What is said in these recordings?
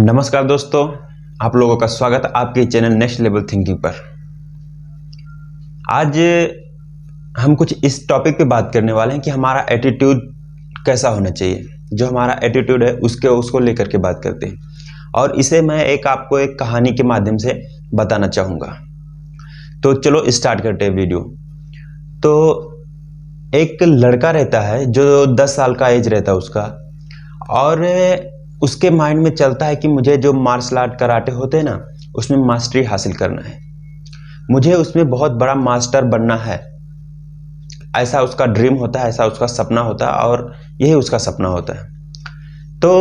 नमस्कार दोस्तों, आप लोगों का स्वागत है आपके चैनल नेक्स्ट लेवल थिंकिंग पर। आज हम कुछ इस टॉपिक पे बात करने वाले हैं कि हमारा एटीट्यूड कैसा होना चाहिए। जो हमारा एटीट्यूड है उसको लेकर के बात करते हैं और इसे मैं आपको एक कहानी के माध्यम से बताना चाहूँगा। तो चलो स्टार्ट करते हैं वीडियो। तो एक लड़का रहता है जो 10 साल का एज रहता है उसका, और उसके माइंड में चलता है कि मुझे जो मार्शल आर्ट कराटे होते हैं ना, उसमें मास्टरी हासिल करना है, मुझे उसमें बहुत बड़ा मास्टर बनना है। ऐसा उसका ड्रीम होता है, ऐसा उसका सपना होता है और यही उसका सपना होता है। तो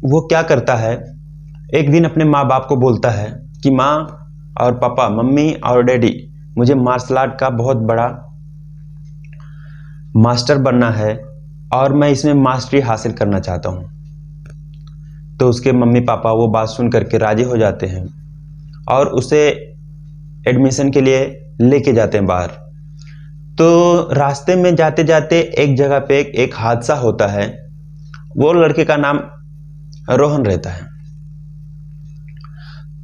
वो क्या करता है, एक दिन अपने माँ बाप को बोलता है कि माँ और पापा, मम्मी और डैडी, मुझे मार्शल आर्ट का बहुत बड़ा मास्टर बनना है और मैं इसमें मास्टरी हासिल करना चाहता हूँ। तो उसके मम्मी पापा वो बात सुन करके राजी हो जाते हैं और उसे एडमिशन के लिए लेके जाते हैं बाहर। तो रास्ते में जाते जाते एक जगह पे एक हादसा होता है। वो लड़के का नाम रोहन रहता है।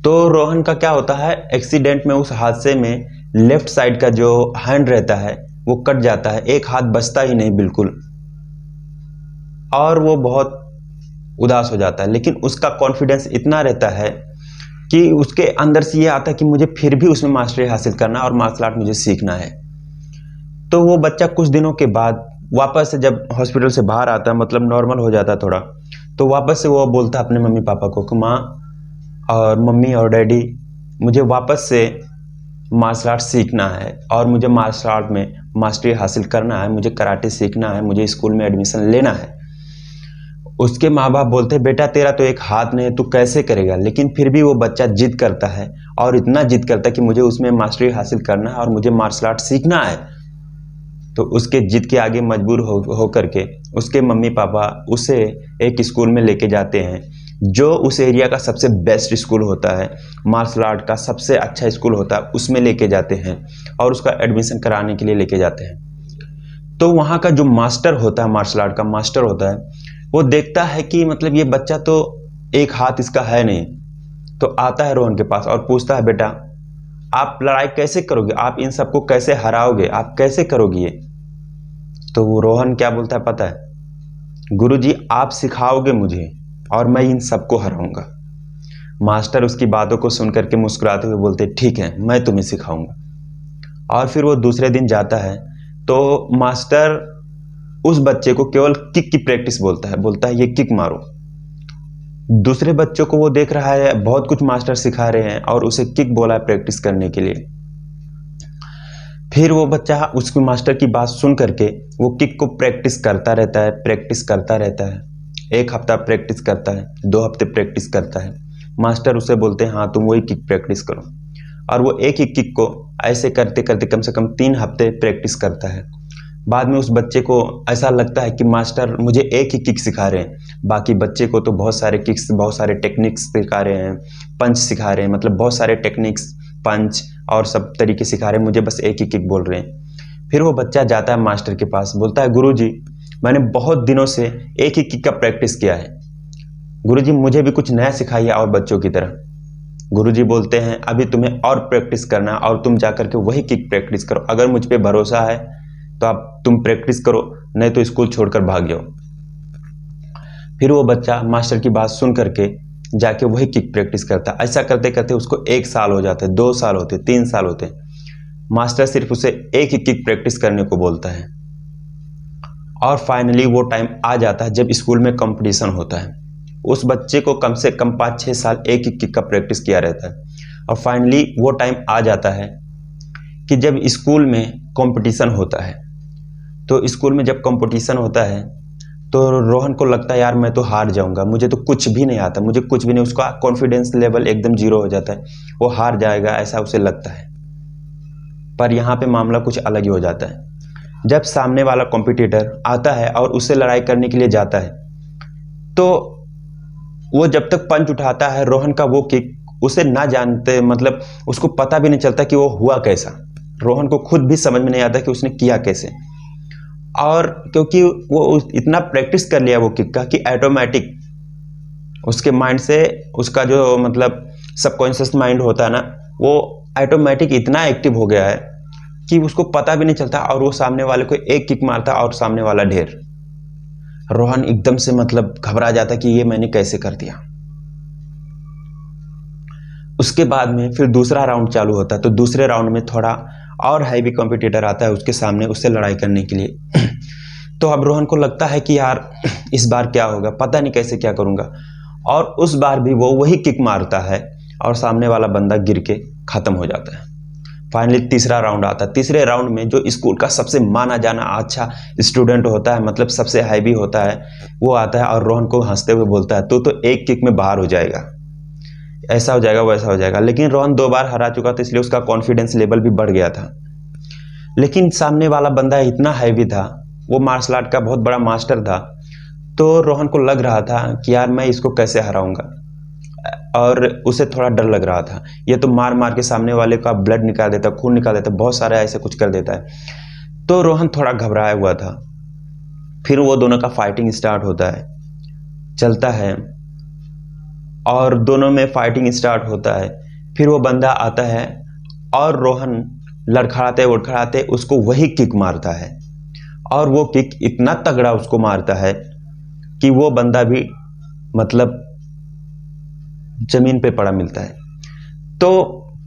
तो रोहन का क्या होता है, एक्सीडेंट में, उस हादसे में लेफ्ट साइड का जो हैंड रहता है वो कट जाता है, एक हाथ बचता ही नहीं बिल्कुल, और वो बहुत उदास हो जाता है। लेकिन उसका कॉन्फिडेंस इतना रहता है कि उसके अंदर से ये आता है कि मुझे फिर भी उसमें मास्टरी हासिल करना और मार्शल आर्ट मुझे सीखना है। तो वो बच्चा कुछ दिनों के बाद वापस से जब हॉस्पिटल से बाहर आता है, मतलब नॉर्मल हो जाता है थोड़ा, तो वापस से वो बोलता है अपने मम्मी पापा को कि माँ और मम्मी और डैडी, मुझे वापस से मार्शल आर्ट सीखना है और मुझे मार्शल आर्ट में मास्टरी हासिल करना है, मुझे कराटे सीखना है, मुझे स्कूल में एडमिशन लेना है। उसके माँ बाप बोलते हैं बेटा तेरा तो एक हाथ नहीं है, तू कैसे करेगा। लेकिन फिर भी वो बच्चा जिद करता है और इतना जिद करता है कि मुझे उसमें मास्टरी हासिल करना है और मुझे मार्शल आर्ट सीखना है। तो उसके जिद के आगे मजबूर हो करके उसके मम्मी पापा उसे एक स्कूल में लेके जाते हैं, जो उस एरिया का सबसे बेस्ट स्कूल होता है, मार्शल आर्ट का सबसे अच्छा स्कूल होता है, उसमें लेके जाते हैं और उसका एडमिशन कराने के लिए लेके जाते हैं। तो वहाँ का जो मास्टर होता है, मार्शल आर्ट का मास्टर होता है, वो देखता है कि मतलब ये बच्चा तो एक हाथ इसका है नहीं। तो आता है रोहन के पास और पूछता है बेटा आप लड़ाई कैसे करोगे, आप इन सबको कैसे हराओगे, आप कैसे करोगे ये। तो वो रोहन क्या बोलता है पता है, गुरुजी आप सिखाओगे मुझे और मैं इन सबको हराऊंगा। मास्टर उसकी बातों को सुन करके मुस्कुराते हुए बोलते ठीक है, मैं तुम्हें सिखाऊंगा। और फिर वो दूसरे दिन जाता है तो मास्टर उस बच्चे को केवल किक की प्रैक्टिस बोलता है ये किक मारो। दूसरे बच्चों को वो देख रहा है, बहुत कुछ मास्टर सिखा रहे हैं और उसे किक बोला है प्रैक्टिस करने के लिए। फिर वो बच्चा उसके मास्टर की बात सुन करके वो किक को प्रैक्टिस करता रहता है। एक हफ्ता प्रैक्टिस करता है, 2 हफ्ते प्रैक्टिस करता है। मास्टर उसे बोलते हैं हाँ तुम वही किक प्रैक्टिस करो, और वो एक ही किक को ऐसे करते करते कम से कम 3 हफ्ते प्रैक्टिस करता है। बाद में उस बच्चे को ऐसा लगता है कि मास्टर मुझे एक ही किक सिखा रहे हैं, बाकी बच्चे को तो बहुत सारे किक्स, बहुत सारे टेक्निक्स सिखा रहे हैं, पंच सिखा रहे हैं, मतलब बहुत सारे टेक्निक्स, पंच और सब तरीके सिखा रहे हैं, मुझे बस एक ही किक बोल रहे हैं। फिर वो बच्चा जाता है मास्टर के पास, बोलता है गुरुजी मैंने बहुत दिनों से एक ही किक का प्रैक्टिस किया है, गुरुजी मुझे भी कुछ नया सिखाइए और बच्चों की तरह। गुरुजी बोलते हैं अभी तुम्हें और प्रैक्टिस करना और तुम जाकर के वही किक प्रैक्टिस करो, अगर मुझ पे भरोसा है तो आप तुम प्रैक्टिस करो, नहीं तो स्कूल छोड़कर भाग जाओ। फिर वो बच्चा मास्टर की बात सुन करके जाके वही किक प्रैक्टिस करता। ऐसा करते करते उसको 1 साल हो जाते, 2 साल होते, 3 साल होते। मास्टर सिर्फ उसे एक ही किक प्रैक्टिस करने को बोलता है। और फाइनली वो टाइम आ जाता है जब स्कूल में कंपटीशन होता है। उस बच्चे को कम से कम 5-6 साल एक ही किक का प्रैक्टिस किया रहता है, और फाइनली वो टाइम आ जाता है कि जब स्कूल में कंपटीशन होता है। तो स्कूल में जब कंपटीशन होता है तो रोहन को लगता है यार मैं तो हार जाऊंगा, मुझे तो कुछ भी नहीं आता, मुझे कुछ भी नहीं, उसका कॉन्फिडेंस लेवल एकदम 0 हो जाता है, वो हार जाएगा ऐसा उसे लगता है। पर यहाँ पे मामला कुछ अलग ही हो जाता है। जब सामने वाला कॉम्पिटिटर आता है और उससे लड़ाई करने के लिए जाता है, तो वो जब तक पंच उठाता है रोहन का वो किक उसे ना जानते, मतलब उसको पता भी नहीं चलता कि वो हुआ कैसा। रोहन को खुद भी समझ में नहीं आता कि उसने किया कैसे। और क्योंकि वो इतना प्रैक्टिस कर लिया वो किक का कि ऑटोमेटिक उसके माइंड से उसका जो मतलब सबकॉन्शियस माइंड होता है ना, वो ऑटोमेटिक इतना एक्टिव हो गया है कि उसको पता भी नहीं चलता और वो सामने वाले को एक किक मारता और सामने वाला ढेर। रोहन एकदम से मतलब घबरा जाता कि ये मैंने कैसे कर दिया। उसके बाद में फिर दूसरा राउंड चालू होता है, तो दूसरे राउंड में थोड़ा और हैवी कॉम्पिटिटर आता है उसके सामने उससे लड़ाई करने के लिए। तो अब रोहन को लगता है कि यार इस बार क्या होगा, पता नहीं कैसे क्या करूंगा। और उस बार भी वो वही किक मारता है और सामने वाला बंदा गिर के खत्म हो जाता है। फाइनली तीसरा राउंड आता है। तीसरे राउंड में जो स्कूल का सबसे माना जाना अच्छा स्टूडेंट होता है, मतलब सबसे हैवी होता है, वो आता है और रोहन को हंसते हुए बोलता है, तो एक किक में बाहर हो जाएगा, ऐसा हो जाएगा वैसा हो जाएगा। लेकिन रोहन 2 बार हरा चुका था, इसलिए उसका कॉन्फिडेंस लेवल भी बढ़ गया था। लेकिन सामने वाला बंदा इतना हैवी था, वो मार्शल आर्ट का बहुत बड़ा मास्टर था, तो रोहन को लग रहा था कि यार मैं इसको कैसे हराऊंगा, और उसे थोड़ा डर लग रहा था। ये तो मार मार के सामने वाले का ब्लड निकाल देता, खून निकाल देता, बहुत सारा ऐसे कुछ कर देता है। तो रोहन थोड़ा घबराया हुआ था। फिर वो दोनों का फाइटिंग स्टार्ट होता है, चलता है और दोनों में फाइटिंग स्टार्ट होता है। फिर वो बंदा आता है और रोहन लड़खड़ाते उड़खड़ाते उसको वही किक मारता है, और वो किक इतना तगड़ा उसको मारता है कि वो बंदा भी मतलब जमीन पे पड़ा मिलता है। तो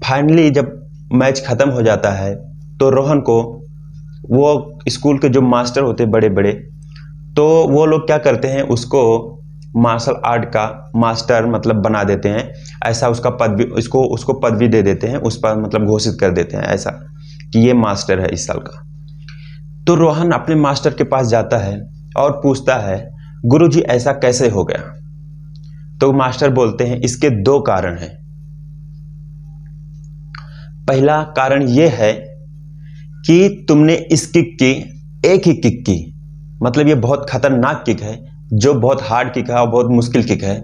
फाइनली जब मैच खत्म हो जाता है, तो रोहन को वो स्कूल के जो मास्टर होते बड़े बड़े, तो वो लोग क्या करते हैं, उसको मार्शल आर्ट का मास्टर मतलब बना देते हैं। ऐसा उसका पदवी, उसको पदवी दे देते हैं, उस पर मतलब घोषित कर देते हैं ऐसा कि ये मास्टर है इस साल का। तो रोहन अपने मास्टर के पास जाता है और पूछता है, गुरुजी ऐसा कैसे हो गया? तो मास्टर बोलते हैं, इसके 2 कारण हैं। पहला कारण यह है कि तुमने इस किक की, एक ही किक की, मतलब ये बहुत खतरनाक किक है, जो बहुत हार्ड किक है और बहुत मुश्किल किक है,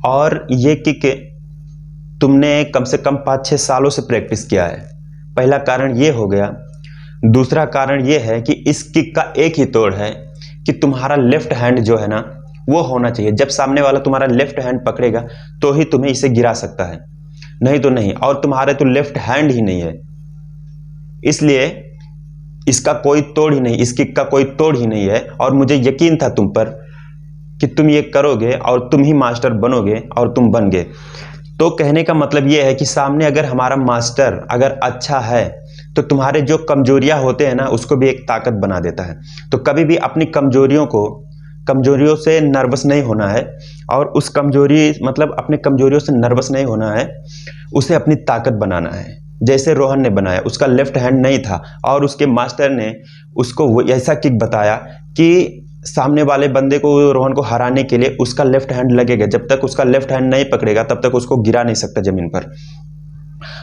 और ये किक तुमने कम से कम 5-6 सालों से प्रैक्टिस किया है। पहला कारण ये हो गया। दूसरा कारण ये है कि इस किक का एक ही तोड़ है कि तुम्हारा लेफ्ट हैंड जो है ना, वो होना चाहिए। जब सामने वाला तुम्हारा लेफ्ट हैंड पकड़ेगा तो ही तुम्हें इसे गिरा सकता है, नहीं तो नहीं। और तुम्हारे तो लेफ्ट हैंड ही नहीं है, इसलिए इसका कोई तोड़ ही नहीं, इस किक का कोई तोड़ ही नहीं है। और मुझे यकीन था तुम पर कि तुम ये करोगे और तुम ही मास्टर बनोगे, और तुम बन गए। तो कहने का मतलब ये है कि सामने अगर हमारा मास्टर अगर अच्छा है, तो तुम्हारे जो कमजोरियां होते हैं ना, उसको भी एक ताकत बना देता है। तो कभी भी अपनी कमजोरियों से नर्वस नहीं होना है, और उस कमजोरी मतलब अपने कमजोरियों से नर्वस नहीं होना है, उसे अपनी ताकत बनाना है। जैसे रोहन ने बनाया, उसका लेफ्ट हैंड नहीं था और उसके मास्टर ने उसको ऐसा किक बताया कि सामने वाले बंदे को, रोहन को हराने के लिए उसका लेफ्ट हैंड लगेगा। जब तक उसका लेफ्ट हैंड नहीं पकड़ेगा तब तक उसको गिरा नहीं सकता जमीन पर,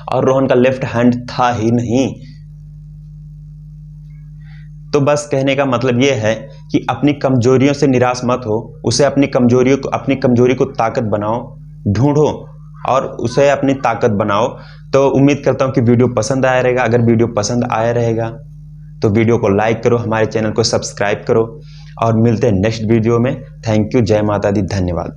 और रोहन का लेफ्ट हैंड था ही नहीं। तो बस कहने का मतलब यह है कि अपनी कमजोरियों से निराश मत हो, उसे अपनी कमजोरी को ताकत बनाओ, ढूंढो और उसे अपनी ताकत बनाओ। तो उम्मीद करता हूं कि वीडियो पसंद आया रहेगा। अगर वीडियो पसंद आया रहेगा तो वीडियो को लाइक करो, हमारे चैनल को सब्सक्राइब करो, और मिलते हैं नेक्स्ट वीडियो में। थैंक यू, जय माता दी, धन्यवाद।